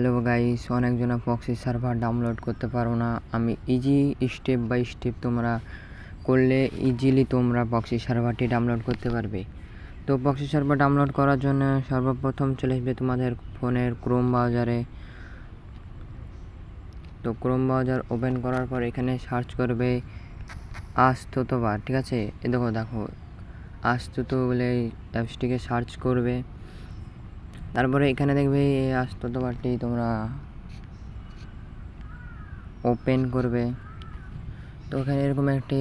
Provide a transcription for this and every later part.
Hello guys, অনেকজনা proxy server download করতে পারো না। আমি ইজি স্টেপ বাই স্টেপ তোমরা করলে ইজিলি তোমরা প্রক্সি সার্ভারটি ডাউনলোড করতে পারবে। তো প্রক্সি সার্ভার ডাউনলোড করার জন্য সর্বপ্রথম চলে আসবে তোমাদের ফোনের ক্রোম ব্রাউজারে। তো ক্রোম ব্রাউজার ওপেন করার পর এখানে সার্চ করবে আস্ততবার, ঠিক আছে? দেখো আস্তুত বলে অ্যাপসটিকে সার্চ করবে। তারপরে এখানে দেখবে এই আস্ততবারটি তোমরা ওপেন করবে। তো এখানে এরকম একটি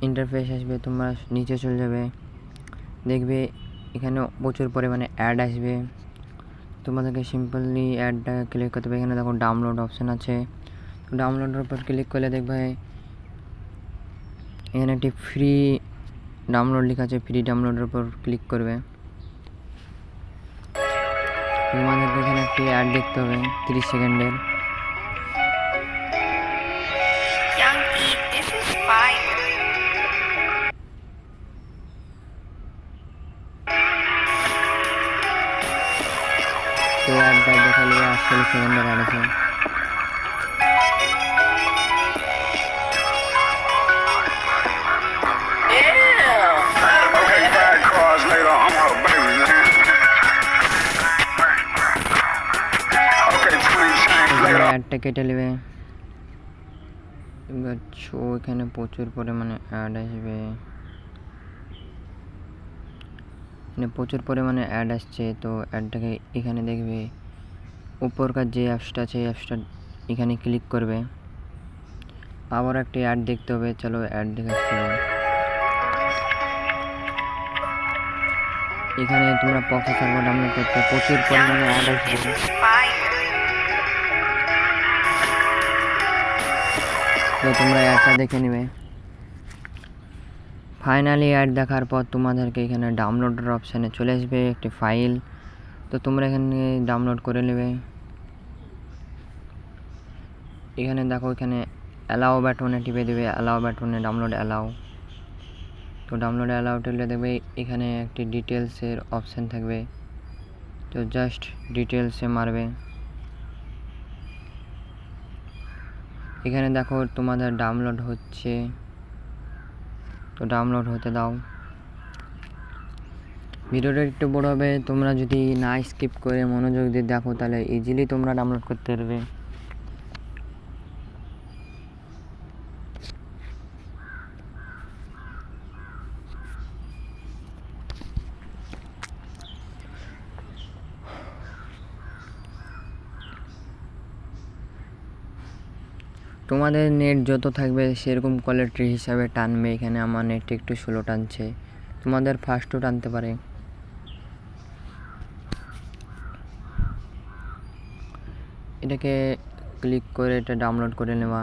ইন্টারফেস আসবে, তোমরা নিচে চলে যাবে, দেখবে এখানে প্রচুর পরিমাণে অ্যাড আসবে। তোমাদেরকে সিম্পলি অ্যাডটা ক্লিক করতে হবে। এখানে দেখো ডাউনলোড অপশান আছে, ডাউনলোডের উপর ক্লিক করলে দেখবে এখানে একটি ফ্রি ডাউনলোড লেখা আছে, ফ্রি ডাউনলোডের উপর ক্লিক করবে। তোমাদেরকে এখানে একটি অ্যাড দেখতে হবে 30 সেকেন্ডের। তো অ্যাডটা দেখালে 48 সেকেন্ডের অ্যাড আছে। অ্যাডটা কেটে নেবে। এখানে প্রচুর পরিমাণে অ্যাড আসবে, প্রচুর পরিমাণে অ্যাড আসছে। তো অ্যাডটাকে এখানে দেখবে উপরকার যে অ্যাপসটা আছে এই অ্যাপসটা এখানে ক্লিক করবে। আবার একটি অ্যাড দেখতে হবে, চলো অ্যাড দেখে আসতে হবে। এখানে তোমরা প্রক্সি সার্ভার ডাউনলোড করতে প্রচুর পরিমাণে অ্যাড আসবে। তো তোমরা অ্যাডটা দেখে নেবে। ফাইনালি অ্যাড দেখার পর তোমাদেরকে এখানে ডাউনলোডের অপশানে চলে আসবে একটি ফাইল। তো তোমরা এখানে ডাউনলোড করে নেবে। এখানে দেখো এখানে অ্যালাও বাটনে টিপে দেবে, অ্যালাও বাটনে ডাউনলোড অ্যালাও। তো ডাউনলোড অ্যালাউ টিপলে দেখবে এখানে একটি ডিটেলসের অপশান থাকবে, তো জাস্ট ডিটেলসে মারবে। এখানে দেখো তোমাদের ডাউনলোড হচ্ছে, তো ডাউনলোড হতে দাও। ভিডিওটা একটু বড় হবে, তোমরা যদি না স্কিপ করে মনোযোগ দিয়ে দেখো তাহলে ইজিলি তোমরা ডাউনলোড করতে পারবে। তোমাদের নেট যত থাকবে সেরকম কোয়ালিটির হিসাবে টানবে। এখানে আমার নেট একটু স্লো টানছে, তোমাদের ফাস্টও টানতে পারে। এটাকে ক্লিক করে এটা ডাউনলোড করে নেওয়া,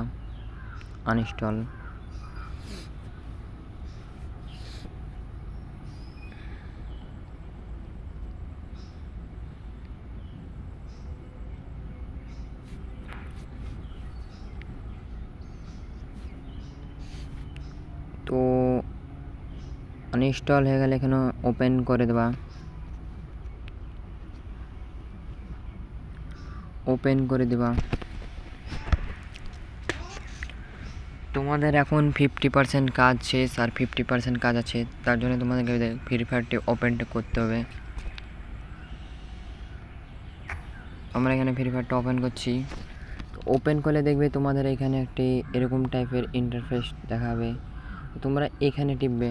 আনইনস্টল। তো আনইনস্টল হয়ে গেলে এখানে ওপেন করে দেবা, ওপেন করে দেবা। তোমাদের এখন 50% কাজ শেষ আর 50% কাজ আছে, তার জন্য তোমাদেরকে ফ্রি ফায়ারটি ওপেনটা করতে হবে। আমরা এখানে ফ্রি ফায়ারটা ওপেন করছি। ওপেন করলে দেখবে তোমাদের এখানে একটি এরকম টাইপের ইন্টারফেস দেখাবে, তোমরা এখানে টিপবে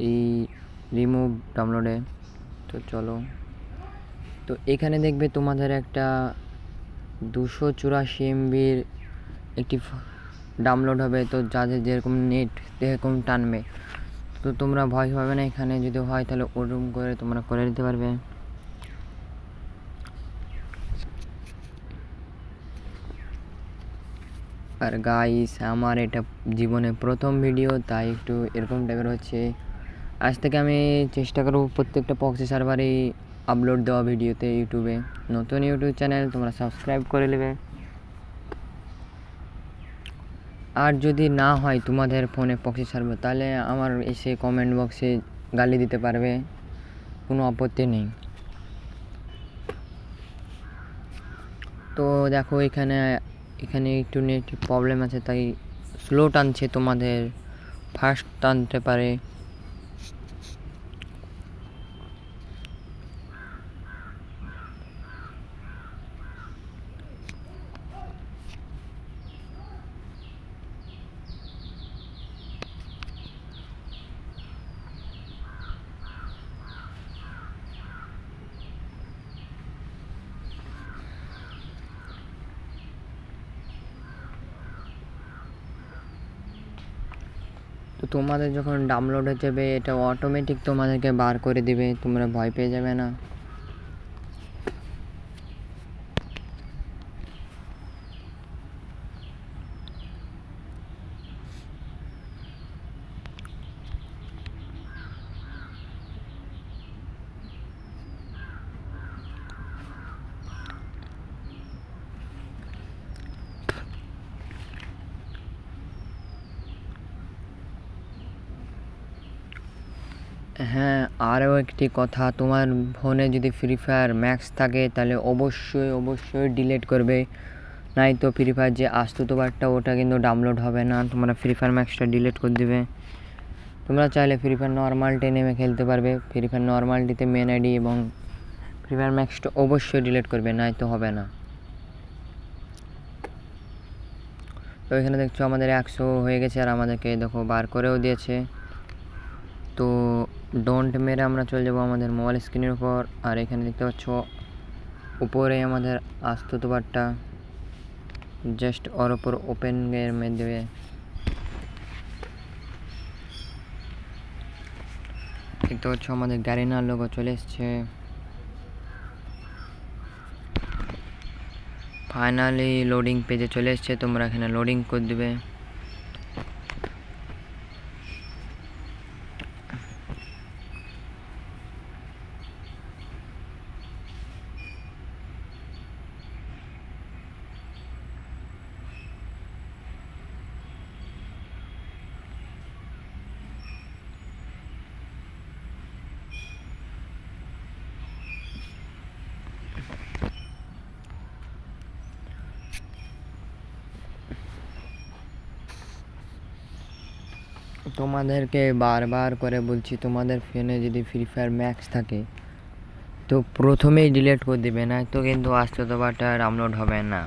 এই রিমুভ ডাউনলোডে। তো চলো, তো এখানে দেখবে তোমাদের একটা 284 MBর একটি ডাউনলোড হবে। তো যাদের যেরকম নেট যেরকম টানবে, তো তোমরা ভয় পাবে না। এখানে যদি হয় তাহলে ওরকম করে তোমরা করে নিতে পারবে। আর গাইস, আমার এটা জীবনে প্রথম ভিডিও, তাই একটু এরকম টাইপের হচ্ছে। আজ থেকে আমি চেষ্টা করব প্রত্যেকটা প্রক্সি সার্ভারে আপলোড দেওয়া ভিডিওতে ইউটিউবে। নতুন ইউটিউব চ্যানেল, তোমরা সাবস্ক্রাইব করে নেবে। আর যদি না হয় তোমাদের ফোনে প্রক্সি সার্ভার, তাহলে আমার এসে কমেন্ট বক্সে গালি দিতে পারবে, কোনো আপত্তি নেই। তো দেখো এখানে এখানে একটু নেট প্রবলেম আছে, তাই স্লো টানছে, তোমাদের ফাস্ট টানতে পারে। তো তোমাদের যখন ডাউনলোড হয়ে যাবে এটা অটোমেটিক তোমাদেরকে বার করে দিবে, তোমরা ভয় পেয়ে যাবে না। হ্যাঁ, আরও একটি কথা, তোমার ফোনে যদি ফ্রি ফায়ার ম্যাক্স থাকে তাহলে অবশ্যই অবশ্যই ডিলিট করবে, নাই তো ফ্রি ফায়ার যে আস্তুতবারটা ওটা কিন্তু ডাউনলোড হবে না, তোমরা ফ্রি ফায়ার ম্যাক্সটা ডিলিট করে দেবে। তোমরা চাইলে ফ্রি ফায়ার নর্মালটি নেমে খেলতে পারবে, ফ্রি ফায়ার নর্মালটিতে মেন আইডি এবং ফ্রি ফায়ার ম্যাক্সটা অবশ্যই ডিলিট করবে, নাই তো হবে না। তো এখানে দেখছো আমাদের 100 হয়ে গেছে, আর আমাদেরকে দেখো বার করেও দিয়েছে। তো ডোন্ট মেরে আমরা চলে যাবো আমাদের মোবাইল স্ক্রিনের উপর, আর এখানে দেখতে পাচ্ছ উপরে আমাদের আস্তুতবারটা, জাস্ট ওর ওপর ওপেন এর মধ্যে দেখতে পাচ্ছ আমাদের গ্যারিনার লোগো চলে এসছে। ফাইনালি লোডিং পেজে চলে এসছে, তোমরা এখানে লোডিং করে দেবে। তোমাদেরকে বারবার করে বলছি, তোমাদের ফোনে যদি ফ্রি ফায়ার ম্যাক্স থাকে তো প্রথমেই ডিলিট করে দিবে, না তো কিন্তু আস্তুতবারটা ডাউনলোড হবে না।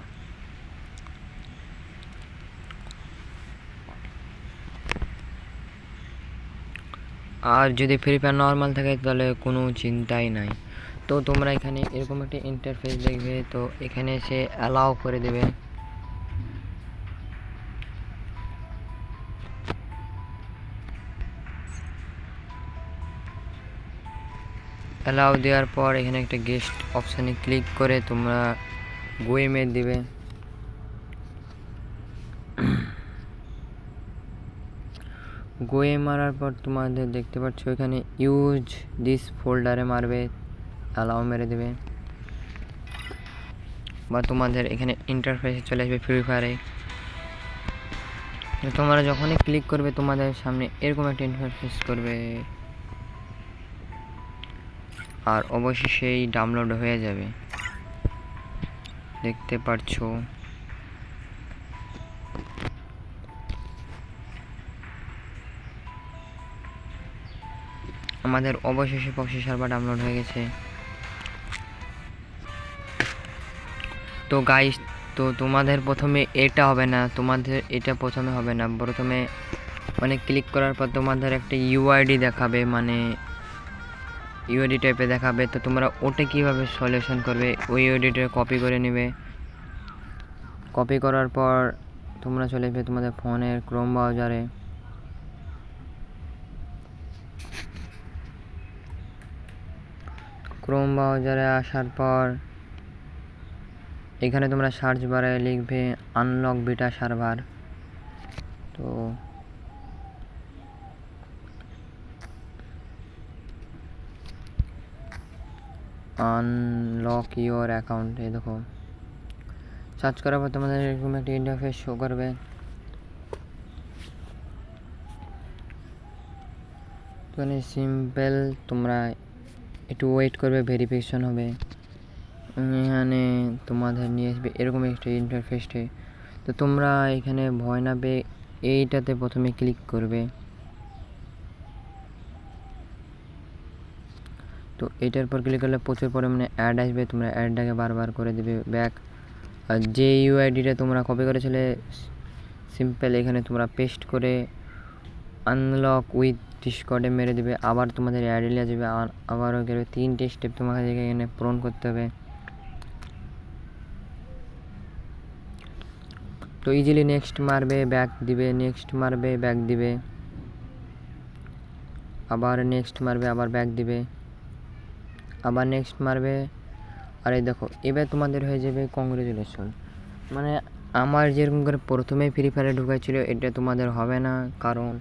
আর যদি ফ্রি ফায়ার নর্মাল থাকে তাহলে কোনো চিন্তাই নাই। তো তোমরা এখানে এরকম একটা ইন্টারফেস দেখবে, তো এখানে এসে অ্যালাউ করে দেবে। অ্যালাউ দেওয়ার পর এখানে একটা গেস্ট অপশানে ক্লিক করে তোমরা গেমে দিবে। গোয়ে মারার পর তোমাদের দেখতে পাচ্ছ এখানে ইউজ দিস ফোল্ডারে মারবে, অ্যালাউ মেরে দেবে, বা তোমাদের এখানে ইন্টারফেসে চলে আসবে ফ্রি ফায়ারে। তোমরা যখনই ক্লিক করবে তোমাদের সামনে এরকম একটা ইন্টারফেস করবে, আর অবশ্যই সেই ডাউনলোড হয়ে যাবে, দেখতে পাচ্ছো। আমাদের অবশেষে প্রক্সি সার্ভার ডাউনলোড হয়ে গেছে। তো গাইস, তো তোমাদের প্রথমে এটা হবে না, তোমাদের এটা প্রথমে হবে না, প্রথমে মানে ক্লিক করার পর তোমাদের একটা ইউআইডি দেখাবে, মানে ইউআইডি টাইপে দেখাবে। তো তোমরা ওটা কীভাবে সলিউশন করবে, ওই ইউআইডিটা কপি করে নেবে। কপি করার পর তোমরা চলে যাবে তোমাদের ফোনের ক্রোম ব্রাউজারে। ক্রোম ব্রাউজারে আসার পর এখানে তোমরা সার্চ বারে লিখবে আনলক বিটা সার্ভার। তো আনলক ইওর অ্যাকাউন্ট, এই দেখো সার্চ করার পর তোমাদের এরকম একটা ইন্টারফেস শো করবে। তো সিম্পল, তোমরা একটু ওয়েট করবে, ভেরিফিকেশন হবে। এখানে তোমাদের নিয়ে আসবে এরকম একটা ইন্টারফেসে। তো তোমরা এখানে ভয় না পেয়ে এইটাতে প্রথমে ক্লিক করবে। তো এটার পর ক্লিক করলে প্রচুর পরিমাণে অ্যাড আসবে, তোমরা অ্যাডটাকে বারবার করে দেবে ব্যাক। আর যে ইউআইডিটা তোমরা কপি করেছিলে সিম্পল এখানে তোমরা পেস্ট করে আনলক উইথ ডিসকর্ডে মেরে দেবে। আবার তোমাদের অ্যাডে নিয়ে যাবে, আবারও গেলে 3টে স্টেপ তোমাকে এখানে পূরণ করতে হবে। তো ইজিলি নেক্সট মারবে, ব্যাক দিবে, নেক্সট মারবে, ব্যাক দিবে, আবার নেক্সট মারবে, আবার ব্যাক দিবে, আবার নেক্সট মারবে। আর এই দেখো এবার তোমাদের হয়ে যাবে কংগ্রেচুলেশন। মানে আমার যেরকম করে প্রথমে ফ্রি ফায়ারে ঢুকাইছিল এটা তোমাদের হবে না, কারণ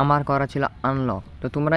আমার করা ছিল আনলক। তো তোমরা